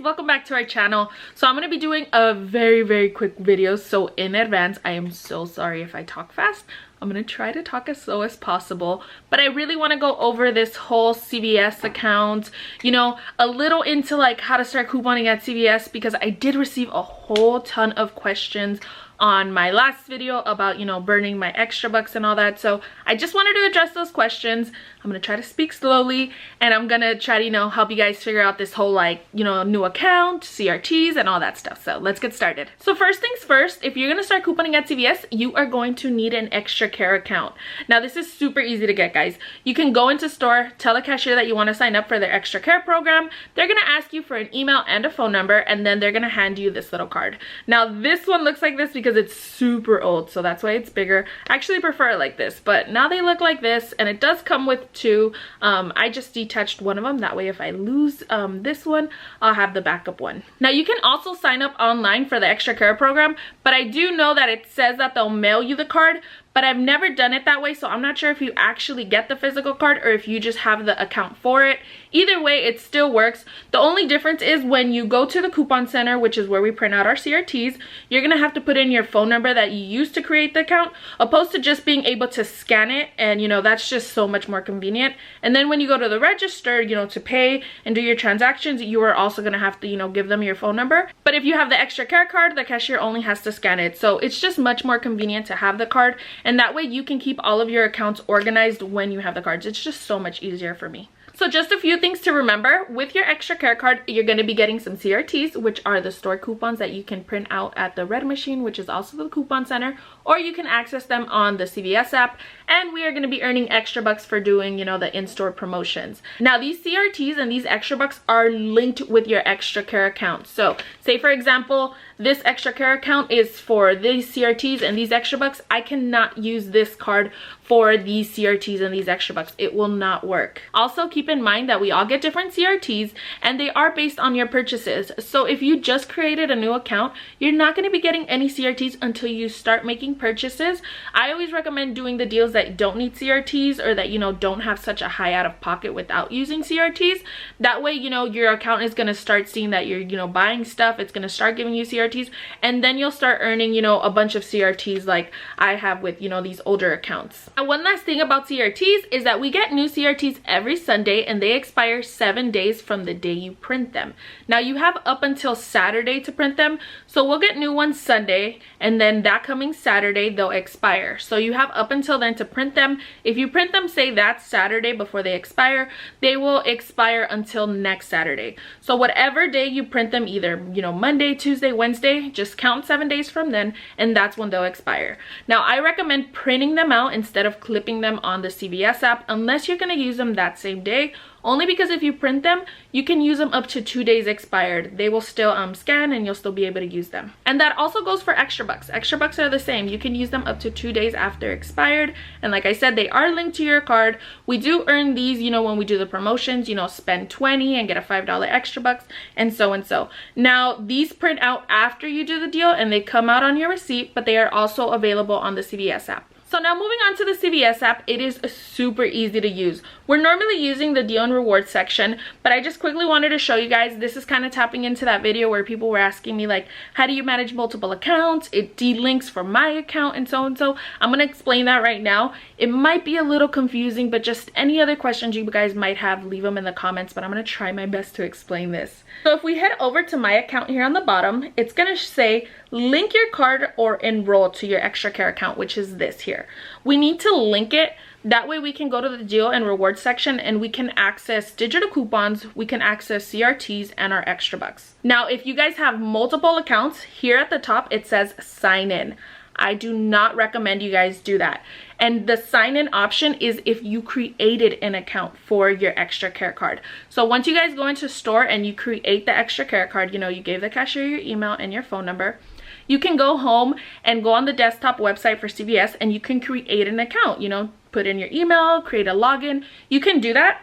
welcome back to our channel. So I'm going to be doing a very quick video, so in advance I am so sorry if I talk fast. I'm going to try to talk as slow as possible, but I really want to go over this whole CVS account, you know, a little into like how to start couponing at CVS, because I did receive a whole ton of questions on my last video about, you know, burning my extra bucks and all that. So I just wanted to address those questions. I'm gonna try to speak slowly, and I'm gonna try to, you know, help you guys figure out this whole, like, you know, new account, CRTs, and all that stuff. So let's get started. So first things first, if you're gonna start couponing at CVS, you are going to need an EXTRACARE account. Now this is super easy to get, guys. You can go into store, tell the cashier that you want to sign up for their EXTRACARE program. They're gonna ask you for an email and a phone number, and then they're gonna hand you this little card. Now this one looks like this because it's super old, so that's why it's bigger. I actually prefer it like this, but now they look like this, and it does come with two. I just detached one of them, that way if I lose this one, I'll have the backup one. Now you can also sign up online for the EXTRACARE program, but I do know that it says that they'll mail you the card, but I've never done it that way, so I'm not sure if you actually get the physical card or if you just have the account for it. Either way, it still works. The only difference is when you go to the coupon center, which is where we print out our CRTs, you're gonna have to put in your phone number that you used to create the account, opposed to just being able to scan it, and you know, that's just so much more convenient. And then when you go to the register, you know, to pay and do your transactions, you are also gonna have to, you know, give them your phone number. But if you have the EXTRACARE card, the cashier only has to scan it, so it's just much more convenient to have the card, and that way you can keep all of your accounts organized when you have the cards. It's just so much easier for me. So just a few things to remember. With your EXTRACARE card, you're going to be getting some CRTs, which are the store coupons that you can print out at the red machine, which is also the coupon center, or you can access them on the CVS app. And we are going to be earning extra bucks for doing, you know, the in-store promotions. Now these CRTs and these extra bucks are linked with your EXTRACARE account. So say for example, this EXTRACARE account is for these CRTs and these extra bucks. I cannot use this card for these CRTs and these extra bucks. It will not work. Also keep in mind that we all get different CRTs and they are based on your purchases. So if you just created a new account, you're not going to be getting any CRTs until you start making purchases. I always recommend doing the deals that don't need CRTs, or that, you know, don't have such a high out of pocket without using CRTs. That way, you know, your account is going to start seeing that you're, you know, buying stuff. It's going to start giving you CRTs, and then you'll start earning, you know, a bunch of CRTs like I have with, you know, these older accounts. And one last thing about CRTs is that we get new CRTs every Sunday, and they expire 7 days from the day you print them. Now you have up until Saturday to print them, so we'll get new ones Sunday, and then that coming Saturday they'll expire. So you have up until then to print them. If you print them, say that Saturday before they expire, they will expire until next Saturday. So whatever day you print them, either, you know, Monday, Tuesday, Wednesday, just count 7 days from then, and that's when they'll expire. Now I recommend printing them out instead of clipping them on the CVS app, unless you're going to use them that same day. Only because if you print them, you can use them up to 2 days expired. They will still scan, and you'll still be able to use them. And that also goes for extra bucks. Extra bucks are the same. You can use them up to 2 days after expired. And like I said, they are linked to your card. We do earn these, you know, when we do the promotions, you know, spend 20 and get a $5 extra bucks, and so and so. Now these print out after you do the deal, and they come out on your receipt, but they are also available on the CVS app. So now moving on to the CVS app, it is super easy to use. We're normally using the deal and rewards section, but I just quickly wanted to show you guys. This is kind of tapping into that video where people were asking me, like, how do you manage multiple accounts? It delinks from my account and so and so. I'm going to explain that right now. It might be a little confusing, but just any other questions you guys might have, leave them in the comments, but I'm going to try my best to explain this. So if we head over to my account here on the bottom, it's going to say link your card or enroll to your EXTRACARE account, which is this here. We need to link it. That way we can go to the deal and rewards section, and we can access digital coupons, we can access CRTs, and our extra bucks. Now if you guys have multiple accounts, here at the top it says sign in. I do not recommend you guys do that. And the sign in option is if you created an account for your EXTRACARE card. So once you guys go into store and you create the EXTRACARE card, you know, you gave the cashier your email and your phone number, you can go home and go on the desktop website for CVS, and you can create an account, you know, put in your email, create a login. You can do that.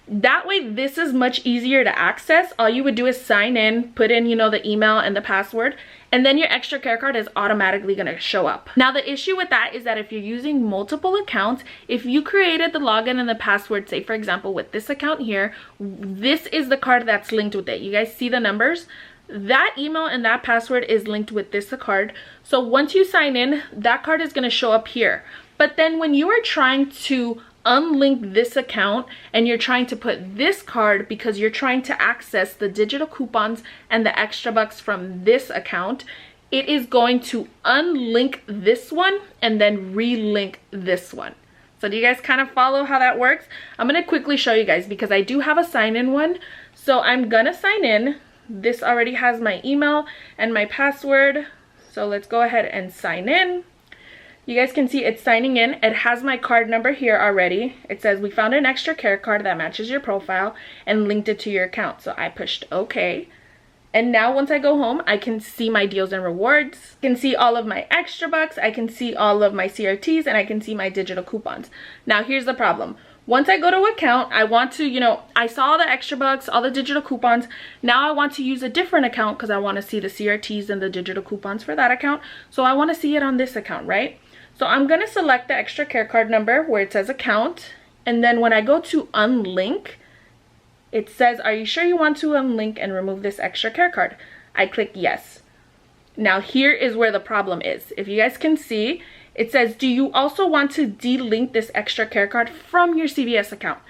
That way, this is much easier to access. All you would do is sign in, put in, you know, the email and the password, and then your extra care card is automatically going to show up. Now, the issue with that is that if you're using multiple accounts, if you created the login and the password, say for example with this account here, this is the card that's linked with it. You guys see the numbers? That email and that password is linked with this card. So once you sign in, that card is going to show up here. But then when you are trying to unlink this account and you're trying to put this card because you're trying to access the digital coupons and the extra bucks from this account, it is going to unlink this one and then relink this one. So do you guys kind of follow how that works? I'm going to quickly show you guys because I do have a sign-in one. So I'm going to sign in. This already has my email and my password. So let's go ahead and sign in. You guys can see it's signing in. It has my card number here already. It says we found an extra care card that matches your profile and linked it to your account. So I pushed OK. And now once I go home, I can see my deals and rewards. I can see all of my extra bucks. I can see all of my CRTs and I can see my digital coupons. Now here's the problem. Once I go to account, I want to, you know, I saw all the extra bucks, all the digital coupons. Now I want to use a different account because I want to see the CRTs and the digital coupons for that account. So I want to see it on this account, right? So I'm going to select the extra care card number where it says account. And then when I go to unlink, it says, are you sure you want to unlink and remove this extra care card? I click yes. Now here is where the problem is. If you guys can see, it says, do you also want to delink this extra care card from your CVS account?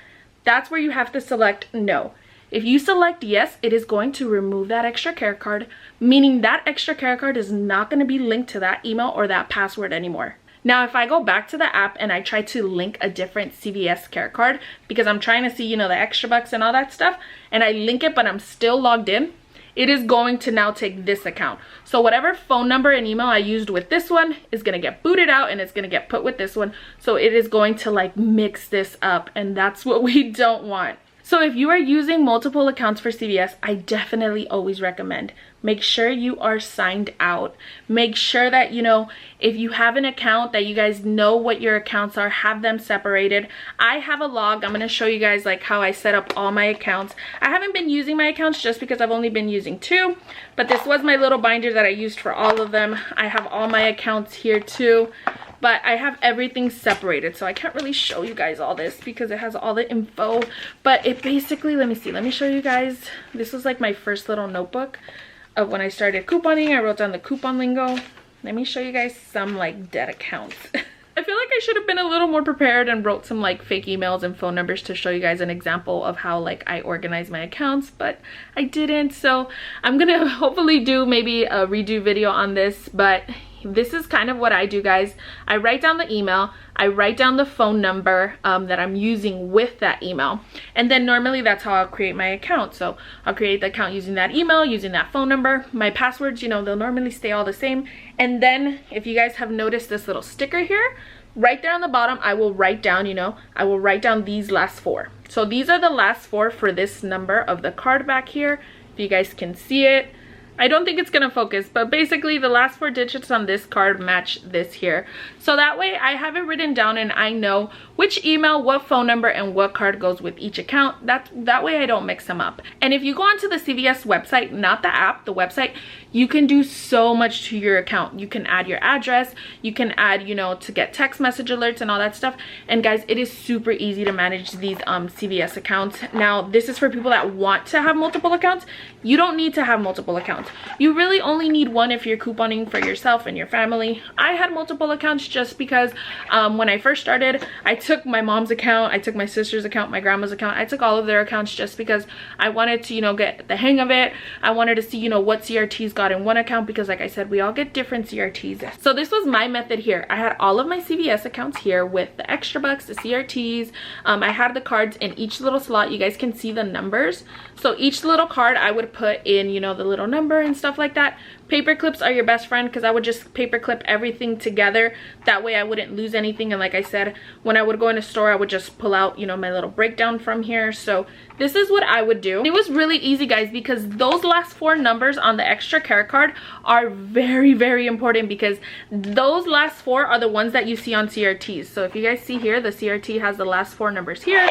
That's where you have to select no. If you select yes, it is going to remove that extra care card, meaning that extra care card is not going to be linked to that email or that password anymore. Now, if I go back to the app and I try to link a different CVS care card because I'm trying to see, you know, the extra bucks and all that stuff, and I link it, but I'm still logged in, it is going to now take this account. So whatever phone number and email I used with this one is going to get booted out and it's going to get put with this one. So it is going to like mix this up, and that's what we don't want. So if you are using multiple accounts for CVS, I definitely always recommend make sure you are signed out. Make sure that, you know, if you have an account that you guys know what your accounts are, have them separated. I have a log. I'm going to show you guys like how I set up all my accounts. I haven't been using my accounts just because I've only been using 2, but this was my little binder that I used for all of them. I have all my accounts here too. But I have everything separated, so I can't really show you guys all this because it has all the info. But it basically, let me show you guys. This was like my first little notebook of when I started couponing. I wrote down the coupon lingo. Let me show you guys some like dead accounts. I feel like I should have been a little more prepared and wrote some like fake emails and phone numbers to show you guys an example of how like I organize my accounts, but I didn't. So I'm gonna hopefully do maybe a redo video on this, but this is kind of what I do, guys. I write down the email, I write down the phone number that I'm using with that email, and then normally that's how I'll create my account. So I'll create the account using that email, using that phone number. My passwords, you know, they'll normally stay all the same. And then if you guys have noticed this little sticker here, right there on the bottom, I will write down, you know, I will write down these last 4. So these are the last 4 for this number of the card back here. If you guys can see it. I don't think it's gonna focus, but basically the last 4 digits on this card match this here. So that way I have it written down and I know which email, what phone number, and what card goes with each account. That way I don't mix them up. And if you go onto the CVS website, not the app, the website, you can do so much to your account. You can add your address, you can add, you know, to get text message alerts and all that stuff. And guys, it is super easy to manage these CVS accounts. Now, this is for people that want to have multiple accounts. You don't need to have multiple accounts. You really only need one if you're couponing for yourself and your family. I had multiple accounts just because when I first started, I took my mom's account, I took my sister's account, my grandma's account. I took all of their accounts just because I wanted to, you know, get the hang of it. I wanted to see, you know, what CRTs got in one account because like I said, we all get different CRTs. So this was my method here. I had all of my CVS accounts here with the extra bucks, the CRTs. I had the cards in each little slot. You guys can see the numbers. So each little card I would put in, you know, the little number and stuff like that. Paper clips are your best friend, because I would just paper clip everything together. That way I wouldn't lose anything. And like I said, when I would go in a store, I would just pull out, you know, my little breakdown from here. So this is what I would do. It was really easy, guys, because those last 4 numbers on the EXTRACARE card are very, very important, because those last 4 are the ones that you see on CRTs. So if you guys see here, the CRT has the last 4 numbers here.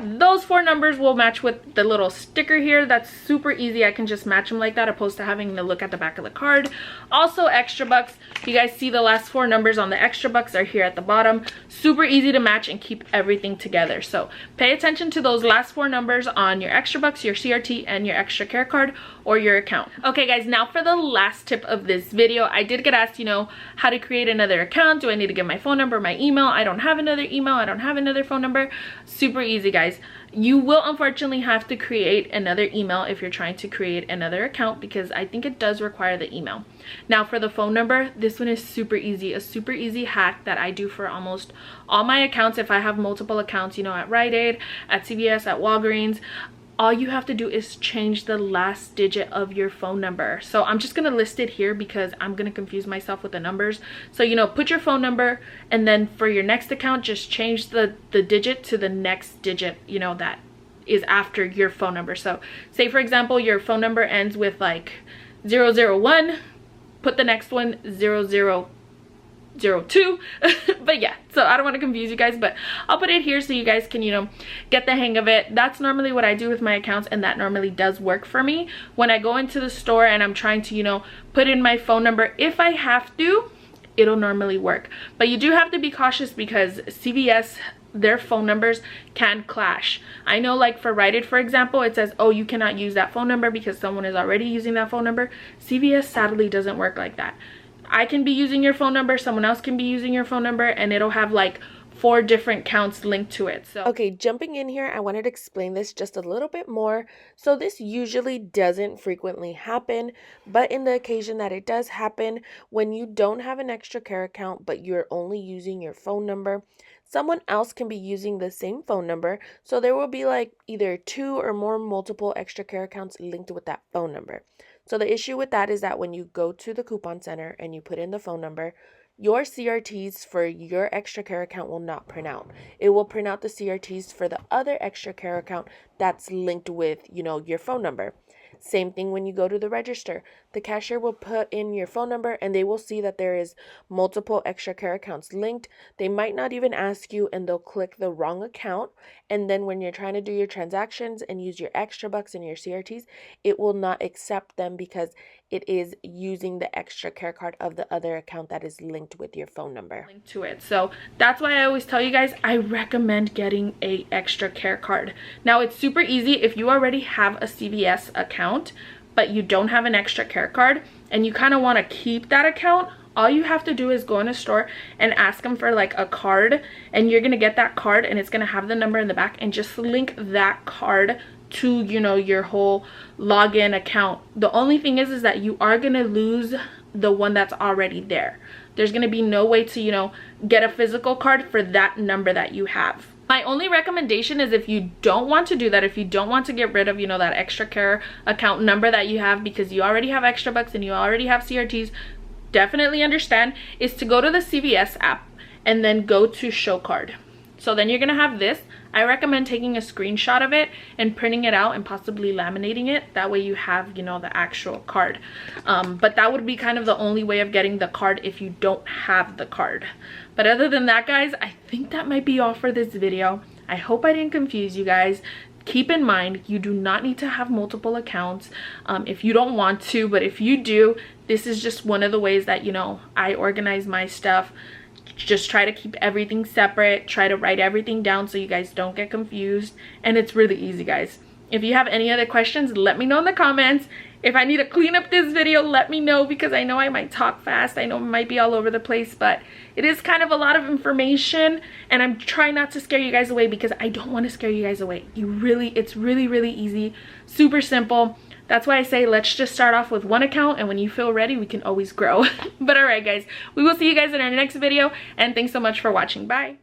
Those 4 numbers will match with the little sticker here. That's super easy. I can just match them like that, opposed to having to look at the back of the card. Also, extra bucks, you guys see the last 4 numbers on the extra bucks are here at the bottom. Super easy to match and keep everything together. So pay attention to those last 4 numbers on your extra bucks, your CRT, and your EXTRACARE card or your account. Okay guys, now for the last tip of this video. I did get asked, you know, how to create another account. Do I need to give my phone number, my email? I don't have another email, I don't have another phone number. Super easy, guys. You will unfortunately have to create another email if you're trying to create another account, because I think it does require the email. Now for the phone number, this one is super easy. A super easy hack that I do for almost all my accounts. If I have multiple accounts, you know, at REBATE, at CVS, at Walgreens, all you have to do is change the last digit of your phone number. So I'm just going to list it here because I'm going to confuse myself with the numbers. So, you know, put your phone number, and then for your next account, just change the digit to the next digit, you know, that is after your phone number. So say, for example, your phone number ends with like 001, put the next one 0002. But yeah, so I don't want to confuse you guys, but I'll put it here so you guys can, you know, get the hang of it. That's normally what I do with my accounts, and that normally does work for me. When I go into the store and I'm trying to, you know, put in my phone number, if I have to, it'll normally work. But you do have to be cautious, because CVS, their phone numbers can clash. I know, like for REBATE, for example, it says, oh, you cannot use that phone number because someone is already using that phone number. CVS sadly doesn't work like that. I can be using your phone number, someone else can be using your phone number, and it'll have like 4 different counts linked to it. So okay, jumping in here, I wanted to explain this just a little bit more. So this usually doesn't frequently happen, but in the occasion that it does happen, when you don't have an EXTRACARE account but you're only using your phone number, someone else can be using the same phone number. So there will be like either 2 or more multiple EXTRACARE accounts linked with that phone number. So the issue with that is that when you go to the coupon center and you put in the phone number, your CRTs for your EXTRACARE account will not print out. It will print out the CRTs for the other EXTRACARE account that's linked with, you know, your phone number. Same thing when you go to the register. The cashier will put in your phone number and they will see that there is multiple EXTRACARE accounts linked. They might not even ask you, and they'll click the wrong account. And then when you're trying to do your transactions and use your extra bucks and your CRTs, it will not accept them because it is using the EXTRACARE card of the other account that is linked with your phone number. Linked to it. So that's why I always tell you guys, I recommend getting a EXTRACARE card. Now it's super easy. If you already have a CVS account, but you don't have an EXTRACARE card and you kind of want to keep that account, all you have to do is go in a store and ask them for like a card, and you're going to get that card and it's going to have the number in the back, and just link that card to, you know, your whole login account. The only thing is that you are going to lose the one that's already there. There's going to be no way to, you know, get a physical card for that number that you have. My only recommendation is, if you don't want to do that, if you don't want to get rid of, you know, that EXTRACARE account number that you have because you already have extra bucks and you already have CRTs, definitely understand, is to go to the CVS app and then go to show card. So then you're gonna have this. I recommend taking a screenshot of it and printing it out and possibly laminating it. That way you have, you know, the actual card. But that would be kind of the only way of getting the card if you don't have the card. But other than that, guys, I think that might be all for this video. I hope I didn't confuse you guys. Keep in mind, you do not need to have multiple accounts if you don't want to, but if you do, this is just one of the ways that, you know, I organize my stuff. Just try to keep everything separate, try to write everything down so you guys don't get confused, and it's really easy, guys. If you have any other questions, let me know in the comments. If I need to clean up this video, let me know, because I know I might talk fast. I know it might be all over the place, but it is kind of a lot of information, and I'm trying not to scare you guys away because I don't want to scare you guys away. It's really easy, super simple. That's why I say let's just start off with one account, and when you feel ready, we can always grow. But all right, guys, we will see you guys in our next video, and thanks so much for watching. Bye.